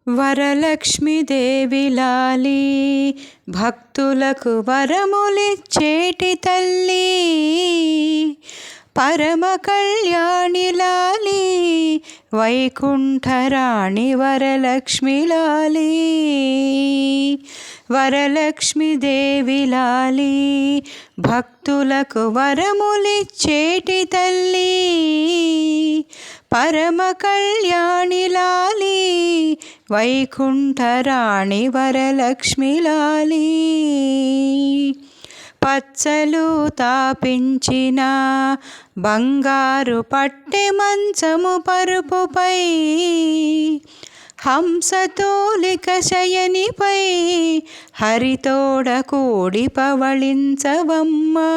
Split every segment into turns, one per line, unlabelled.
వరలక్ష్మీదేవి లాలి భక్తులకు వరములిచ్చేటి తల్లి, పరమ కళ్యాణి లాలి వైకుంఠరాణి వరలక్ష్మి లాలి. వరలక్ష్మీదేవి లాలి భక్తులకు వరములిచ్చేటి తల్లి, పరమ కళ్యాణి లాలి వైకుంఠరాణి వరలక్ష్మి లాలి. పచ్చలు తాపించిన బంగారు పట్టె మంచము పరుపుపై, హంసతోలిక శయనిపై హరితోడ కూడి పవళించవమ్మా.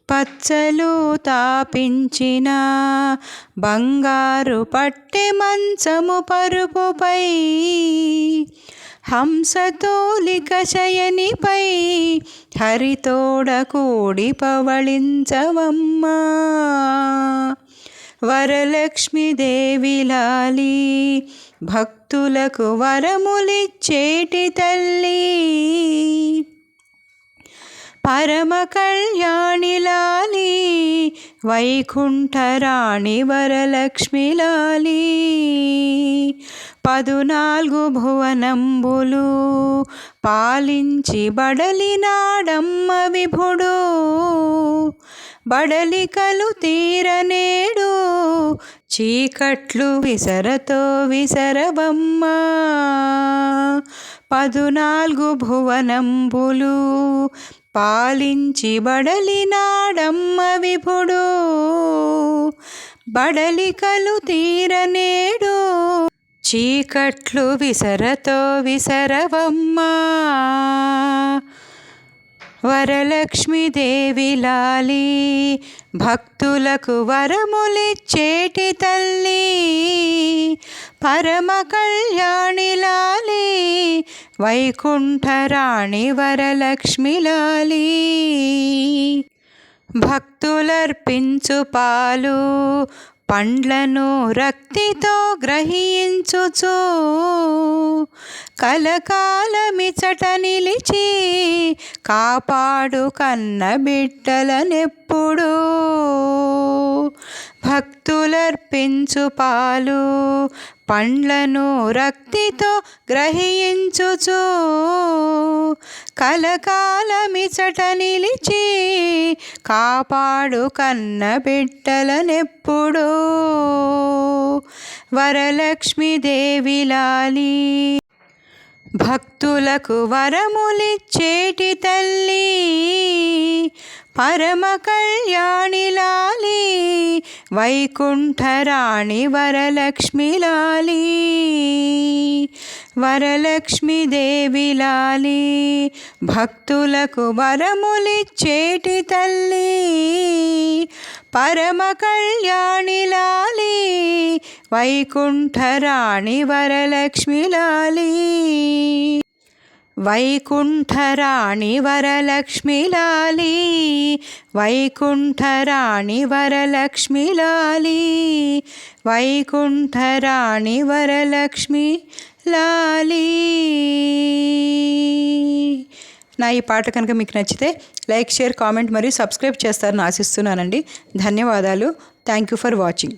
పచ్చలు తాపించిన బంగారు పట్టె మంచము పరుపుపై, హంసతోలిక శయనిపై హరితోడ కూడి పవళించవమ్మా. వరలక్ష్మీదేవి లాలి భక్తులకు వరములిచ్చేటి తల్లి, పరమ కళ్యాణి లాలి వైకుంఠరాణి వరలక్ష్మి లాలి. 14 భువనంబులు పాలించి బడలినాడమ్మ విభుడు, బడలికలు తీరనేడు చీకట్లు విసరతో విసరవమ్మా. 14 భువనంబులు పాలించి బడలినాడమ్మ విభుడు, బడలికలు తీరనేడు చీకట్లు విసరతో విసరవమ్మా. వరలక్ష్మీదేవి లాలి భక్తులకు వరములిచ్చేటి తల్లి, పరమ కళ్యాణి లాలి వైకుంఠరాణి వరలక్ష్మి లాలి. భక్తులర్పించు పాలు పండ్లను రక్తితో గ్రహించుచు, కలకాలమిచట నిలిచి కాపాడు కన్న బిడ్డలనెప్పుడు. భక్తులర్పించు పాలు పండ్లను రక్తితో గ్రహించుచు, కలకాలమిచట నిలిచి కాపాడు కన్న బిడ్డలనెప్పుడు. వరలక్ష్మీదేవి లాలి భక్తులకు వరములిచ్చేటి తల్లి, పరమ కళ్యాణి లాలి వైకుంఠరాణి వరలక్ష్మి లాలి. వరలక్ష్మీదేవి లాలి భక్తులకు వరములిచ్చేటి తల్లి, పరమ కళ్యాణి లాలి వైకుంఠరాణి వరలక్ష్మి లాలి. వైకుంఠరాణి వరలక్ష్మి లాలి, వైకుంఠరాణి వరలక్ష్మి లాలి, వైకుంఠరాణి వరలక్ష్మి లాలి. నా ఈ పాట కనుక మీకు నచ్చితే లైక్, షేర్, కామెంట్ మరియు సబ్స్క్రైబ్ చేస్తారని ఆశిస్తున్నానండి. ధన్యవాదాలు. Thank you for watching.